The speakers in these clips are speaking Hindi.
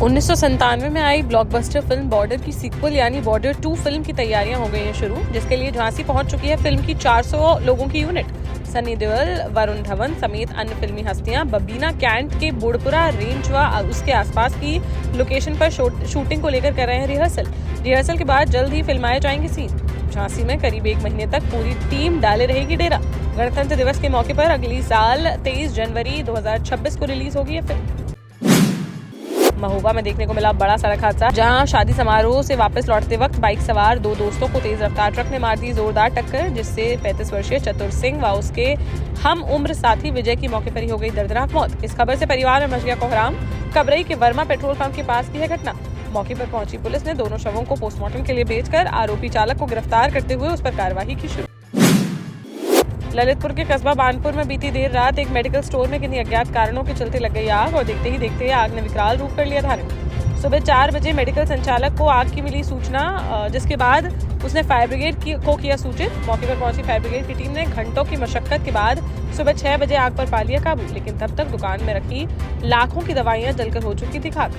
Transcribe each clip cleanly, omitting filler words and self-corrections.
1997 में आई ब्लॉकबस्टर फिल्म बॉर्डर की सीक्वल यानी बॉर्डर 2 फिल्म की तैयारियां हो गई हैं शुरू, जिसके लिए झांसी पहुंच चुकी है फिल्म की 400 लोगों की यूनिट। सनी देओल, वरुण धवन समेत अन्य फिल्मी हस्तियां बबीना कैंट के बुड़पुरा रेंज व उसके आसपास की लोकेशन पर शूटिंग को लेकर कर रहे हैं रिहर्सल के बाद जल्द ही फिल्माए जाएंगे सीन। झांसी में करीब 1 महीने तक पूरी टीम डाले रहेगी डेरा। गणतंत्र दिवस के मौके पर अगली साल 23 जनवरी 2026 को रिलीज होगी यह फिल्म। महोबा में देखने को मिला बड़ा सड़क हादसा, जहां शादी समारोह से वापस लौटते वक्त बाइक सवार 2 दोस्तों को तेज रफ्तार ट्रक ने मार दी जोरदार टक्कर, जिससे 35 वर्षीय चतुर सिंह व उसके हम उम्र साथी विजय की मौके पर ही हो गई दर्दनाक मौत। इस खबर से परिवार में मच गया कोहराम। कबरई के वर्मा पेट्रोल पंप के पास की है घटना। मौके पर पहुंची पुलिस ने दोनों शवों को पोस्टमार्टम के लिए भेजकर आरोपी चालक को गिरफ्तार करते हुए उस पर कार्रवाई की शुरू। ललितपुर के कस्बा बानपुर में बीती देर रात एक मेडिकल स्टोर में किन्हीं अज्ञात कारणों के चलते लग गई आग और देखते ही आग ने विकराल रूप कर लिया धारण। सुबह 4 बजे मेडिकल संचालक को आग की मिली सूचना, जिसके बाद उसने फायर ब्रिगेड को किया सूचित। मौके पर पहुंची फायर ब्रिगेड की टीम ने घंटों की मशक्कत के बाद सुबह 6 बजे आग पर पा लिया काबू, लेकिन तब तक दुकान में रखी लाखों की दवाइयां जलकर हो चुकी थी खाक।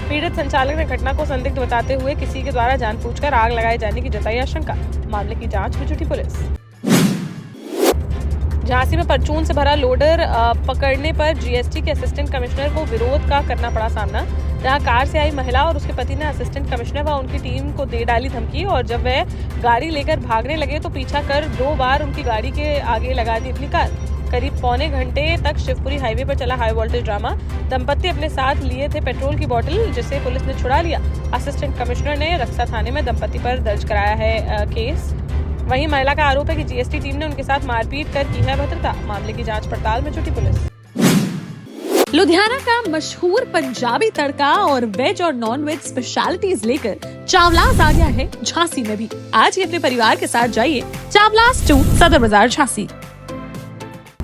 पीड़ित संचालक ने घटना को संदिग्ध बताते हुए किसी के द्वारा जानबूझकर आग लगाए जाने की जताई आशंका। मामले की जांच में जुटी पुलिस। झांसी में परचून से भरा लोडर पकड़ने पर जीएसटी के असिस्टेंट कमिश्नर को विरोध का करना पड़ा सामना, जहां कार से आई महिला और उसके पति ने असिस्टेंट कमिश्नर व उनकी टीम को दे डाली धमकी और जब वह गाड़ी लेकर भागने लगे तो पीछा कर 2 बार उनकी गाड़ी के आगे लगा दी अपनी कार। करीब पौने घंटे तक शिवपुरी हाईवे पर चला हाई वोल्टेज ड्रामा। दंपत्ति अपने साथ लिए थे पेट्रोल की बोतल, जिसे पुलिस ने छुड़ा लिया। असिस्टेंट कमिश्नर ने रक्सा थाने में दंपत्ति पर दर्ज कराया है केस। वहीं महिला का आरोप है कि जीएसटी टीम ने उनके साथ मारपीट कर की है भद्रता। मामले की जांच पड़ताल में जुटी पुलिस। लुधियाना का मशहूर पंजाबी तड़का और वेज और नॉन वेज स्पेशलिटीज लेकर चावलास आ गया है झांसी में भी। आज ही अपने परिवार के साथ जाइए चावलास 2 सदर बाजार झांसी।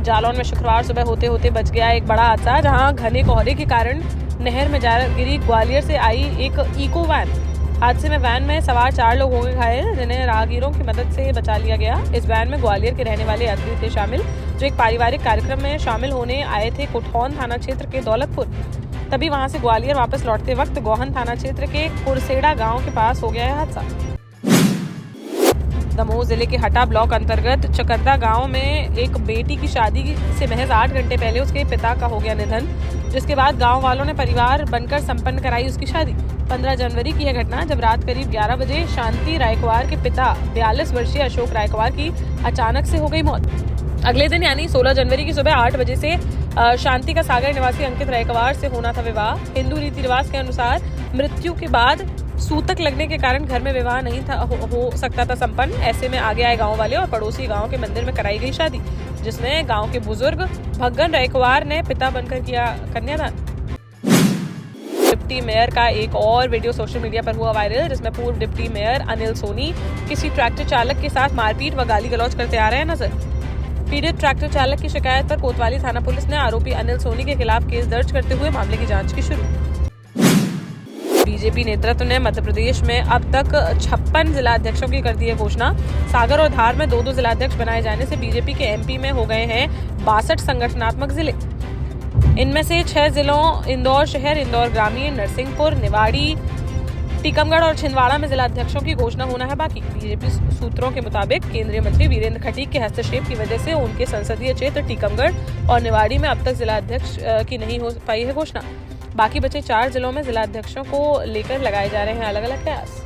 जालौन में शुक्रवार सुबह होते होते बच गया एक बड़ा हादसा, जहां घने कोहरे के कारण नहर में जा गिरी ग्वालियर से आई एक इको वैन। हादसे में वैन में सवार 4 लोग हो गए घायल, जिन्हें राहगीरों की मदद से बचा लिया गया। इस वैन में ग्वालियर के रहने वाले यात्री थे शामिल, जो एक पारिवारिक कार्यक्रम में शामिल होने आए थे कोठौन थाना क्षेत्र के दौलतपुर। तभी वहां से ग्वालियर वापस लौटते वक्त गोहन थाना क्षेत्र के कुरसेड़ा गांव के पास हो गया यह हादसा। दमोह जिले के हटा ब्लॉक अंतर्गत चकद्दा गांव में एक बेटी की शादी से महज 8 घंटे पहले उसके पिता का हो गया निधन, जिसके बाद गांव वालों ने परिवार बनकर संपन्न कराई उसकी शादी। 15 जनवरी की यह घटना, जब रात करीब 11 बजे शांति रायकवार के पिता 42 वर्षीय अशोक रायकवार की अचानक से हो गई मौत। अगले दिन यानी 16 जनवरी की सुबह 8 बजे से शांति का सागर निवासी अंकित रायकवार से होना था विवाह। हिंदू रीति रिवाज के अनुसार मृत्यु के बाद सूतक लगने के कारण घर में विवाह नहीं था हो सकता था संपन्न। ऐसे में आगे आए गांव वाले और पड़ोसी गांव के मंदिर में कराई गई शादी, जिसमें गांव के बुजुर्ग भगन रायकवार ने पिता बनकर किया कन्यादान। डिप्टी मेयर का एक और वीडियो सोशल मीडिया पर हुआ वायरल, जिसमें पूर्व डिप्टी मेयर अनिल सोनी किसी ट्रैक्टर चालक के साथ मारपीट व गाली गलौज करते आ रहे हैं नजर। पीड़ित ट्रैक्टर चालक की शिकायत पर कोतवाली थाना पुलिस ने आरोपी अनिल सोनी के खिलाफ केस दर्ज करते हुए मामले की जांच की शुरू। बीजेपी नेतृत्व ने मध्य प्रदेश में अब तक 56 जिलाध्यक्षों की कर दी है घोषणा। सागर और धार में 2-2 जिलाध्यक्ष बनाए जाने से बीजेपी के एमपी में हो गए हैं 62 संगठनात्मक जिले। इनमें से 6 जिलों इंदौर शहर, इंदौर ग्रामीण, नरसिंहपुर, निवाड़ी, टीकमगढ़ और छिंदवाड़ा में जिलाध्यक्षों की घोषणा होना है बाकी। बीजेपी सूत्रों के मुताबिक केंद्रीय मंत्री वीरेंद्र खटीक के हस्तक्षेप की वजह से उनके संसदीय क्षेत्र टीकमगढ़ और निवाड़ी में अब तक जिलाध्यक्ष की नहीं हो पाई है घोषणा। बाकी बचे 4 जिलों में जिलाध्यक्षों को लेकर लगाए जा रहे हैं अलग अलग प्रयास।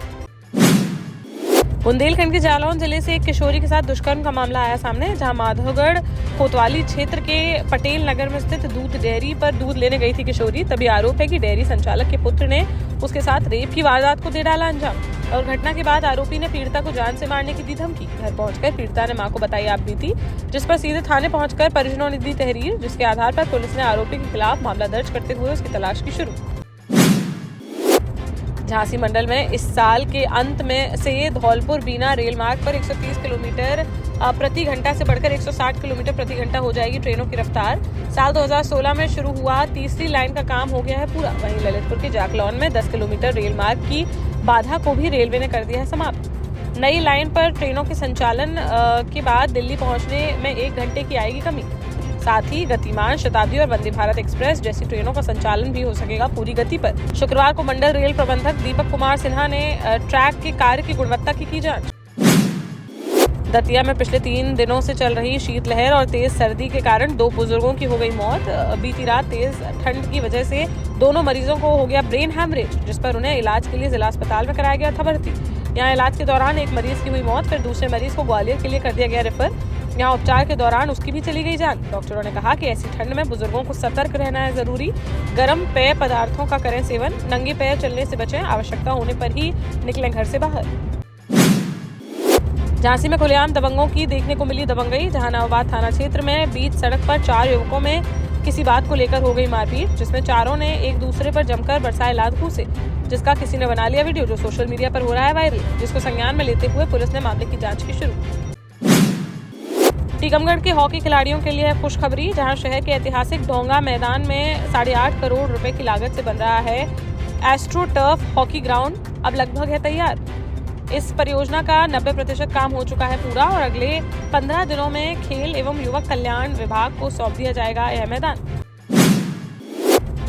बुंदेलखंड के जालौन जिले से एक किशोरी के साथ दुष्कर्म का मामला आया सामने, जहां माधवगढ़ कोतवाली क्षेत्र के पटेल नगर में स्थित दूध डेयरी पर दूध लेने गई थी किशोरी। तभी आरोप है कि डेयरी संचालक के पुत्र ने उसके साथ रेप की वारदात को दे डाला अंजाम और घटना के बाद आरोपी ने पीड़िता को जान से मारने की दी धमकी। घर पहुंचकर पीड़िता ने मां को बताई आपबीती, जिस पर सीधे थाने पहुंचकर परिजनों ने दी तहरीर, जिसके आधार पर पुलिस ने आरोपी के खिलाफ मामला दर्ज करते हुए उसकी तलाश की शुरू। झांसी मंडल में इस साल के अंत में से धौलपुर बीना रेल मार्ग पर 130 किलोमीटर प्रति घंटा से बढ़कर 160 किलोमीटर प्रति घंटा हो जाएगी ट्रेनों की रफ्तार। साल 2016 में शुरू हुआ तीसरी लाइन का काम हो गया है पूरा। वहीं ललितपुर के जाकलौन में 10 किलोमीटर रेल मार्ग की बाधा को भी रेलवे ने कर दिया है समाप्त। नई लाइन पर ट्रेनों के संचालन के बाद दिल्ली पहुंचने में 1 घंटे की आएगी कमी। साथ ही गतिमान, शताब्दी और वंदे भारत एक्सप्रेस जैसी ट्रेनों का संचालन भी हो सकेगा पूरी गति पर। शुक्रवार को मंडल रेल प्रबंधक दीपक कुमार सिन्हा ने ट्रैक के कार्य की गुणवत्ता की जांच। दतिया में पिछले 3 दिनों से चल रही शीतलहर और तेज सर्दी के कारण 2 बुजुर्गों की हो गई मौत। बीती रात तेज ठंड की वजह से दोनों मरीजों को हो गया ब्रेन हैमरेज, जिस पर उन्हें इलाज के लिए जिला अस्पताल में कराया गया था भर्ती। यहाँ इलाज के दौरान एक मरीज की हुई मौत, फिर दूसरे मरीज को ग्वालियर के लिए कर दिया गया रेफर। यहाँ उपचार के दौरान उसकी भी चली गई जान। डॉक्टरों ने कहा कि ऐसी ठंड में बुजुर्गों को सतर्क रहना है जरूरी। गर्म पेय पदार्थों का करें सेवन, नंगे पैर चलने से बचें, आवश्यकता होने पर ही निकलें घर से बाहर। झांसी में खुलेआम दबंगों की देखने को मिली दबंगई। जहानाबाद थाना क्षेत्र में बीच सड़क पर 4 युवकों में किसी बात को लेकर हो गई मारपीट, जिसमें चारों ने एक दूसरे पर जमकर बरसाए लात घूंसे, जिसका किसी ने बना लिया वीडियो जो सोशल मीडिया पर हो रहा है वायरल, जिसको संज्ञान में लेते हुए पुलिस ने मामले की जांच की शुरू। टीकमगढ़ के हॉकी खिलाड़ियों के लिए है खुशखबरी। जहां शहर के ऐतिहासिक डोंगा मैदान में 8.5 करोड़ रुपए की लागत से बन रहा है एस्ट्रो टर्फ हॉकी ग्राउंड अब लगभग है तैयार। इस परियोजना का 90% काम हो चुका है पूरा और अगले 15 दिनों में खेल एवं युवक कल्याण विभाग को सौंप दिया जाएगा यह मैदान।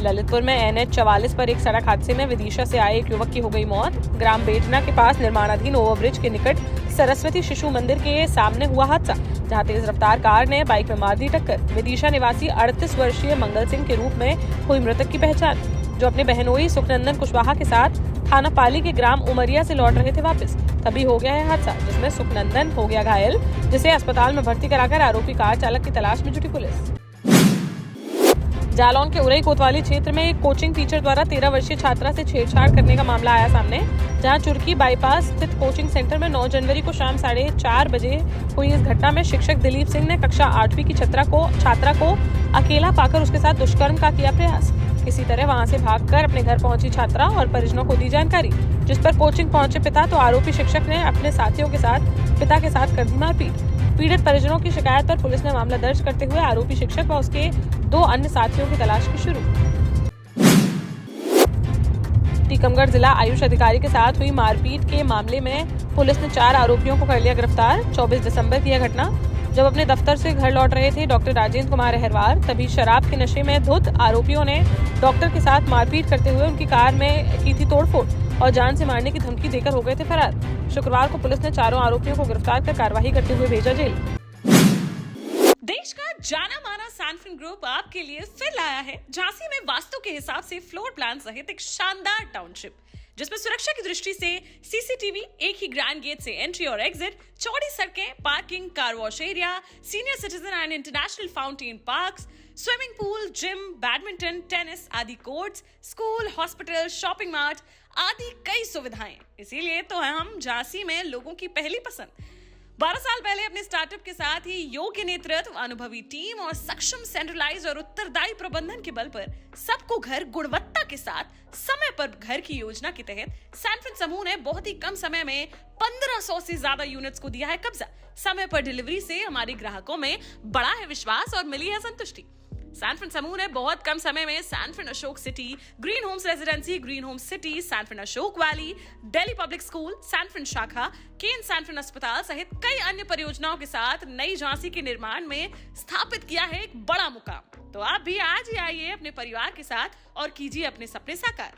ललितपुर में NH 44 पर एक सड़क हादसे में विदिशा से आए एक युवक की हो गई मौत। ग्राम बेटना के पास निर्माणाधीन ओवरब्रिज के निकट सरस्वती शिशु मंदिर के सामने हुआ हादसा, जहां तेज रफ्तार कार ने बाइक में मार दी टक्कर। विदिशा निवासी 38 वर्षीय मंगल सिंह के रूप में हुई मृतक की पहचान, जो अपने बहनोई सुखनंदन कुशवाहा के साथ थाना पाली के ग्राम उमरिया से लौट रहे थे वापस। तभी हो गया है हादसा, जिसमें सुखनंदन हो गया घायल, जिसे अस्पताल में भर्ती कराकर आरोपी कार चालक की तलाश में जुटी पुलिस। जालौन के उरई कोतवाली क्षेत्र में एक कोचिंग टीचर द्वारा 13 वर्षीय छात्रा से छेड़छाड़ करने का मामला आया सामने। जहां चुरकी बाईपास स्थित कोचिंग सेंटर में 9 जनवरी को शाम 4:30 बजे हुई इस घटना में शिक्षक दिलीप सिंह ने कक्षा 8वीं की छात्रा को अकेला पाकर उसके साथ दुष्कर्म का किया प्रयास। किसी तरह वहां से भागकर अपने घर पहुंची छात्रा और परिजनों को दी जानकारी, जिस पर कोचिंग पहुंचे पिता तो आरोपी शिक्षक ने अपने साथियों के साथ पिता के साथ कर दी मारपीट। पीड़ित परिजनों की शिकायत पर पुलिस ने मामला दर्ज करते हुए आरोपी शिक्षक व उसके 2 अन्य साथियों की तलाश की शुरू। टीकमगढ़ जिला आयुष अधिकारी के साथ हुई मारपीट के मामले में पुलिस ने 4 आरोपियों को कर लिया गिरफ्तार। 24 दिसंबर की यह घटना जब अपने दफ्तर से घर लौट रहे थे डॉक्टर राजेंद्र कुमार अहरवार, तभी शराब के नशे में धुत आरोपियों ने डॉक्टर के साथ मारपीट करते हुए उनकी कार में की थी तोड़फोड़ और जान से मारने की धमकी देकर हो गए थे फरार। शुक्रवार को पुलिस ने चारों आरोपियों को गिरफ्तार कर कार्रवाई करते हुए भेजा जेल। देश का जाना माना सैनफिन ग्रुप आपके लिए फिर लाया है झांसी में वास्तु के हिसाब से फ्लोर प्लान सहित एक शानदार टाउनशिप, जिसमें सुरक्षा की दृष्टि से सीसीटीवी, एक ही ग्रैंड गेट से एंट्री और एग्जिट, चौड़ी सड़कें, parking, car wash area, senior citizen and international fountain parks, swimming pool, gym, badminton, tennis आदि courts, school, hospital, shopping mart आदि कई सुविधाएं। इसीलिए तो हम झांसी में लोगों की पहली पसंद। 12 साल पहले अपने स्टार्टअप के साथ ही योग्य नेतृत्व, अनुभवी टीम और सक्षम सेंट्रलाइज और उत्तरदायी प्रबंधन के बल पर सबको घर गुणवत्ता के साथ समय पर घर की योजना के तहत सैनफिन समूह ने बहुत ही कम समय में 1500 से ज्यादा यूनिट्स को दिया है कब्जा। समय पर डिलीवरी से हमारे ग्राहकों में बड़ा है विश्वास और मिली है संतुष्टि। सैनफिन समूह ने बहुत कम समय में Sanfin Ashok city, green homes residency, green homes city, Sanfin Ashok valley, Delhi public school, Sanfin शाखा, केन सैनफिन अस्पताल सहित कई अन्य परियोजनाओं के साथ नई झांसी के निर्माण में स्थापित किया है एक बड़ा मुकाम। तो आप भी आज ही आइए अपने परिवार के साथ और कीजिए अपने सपने साकार।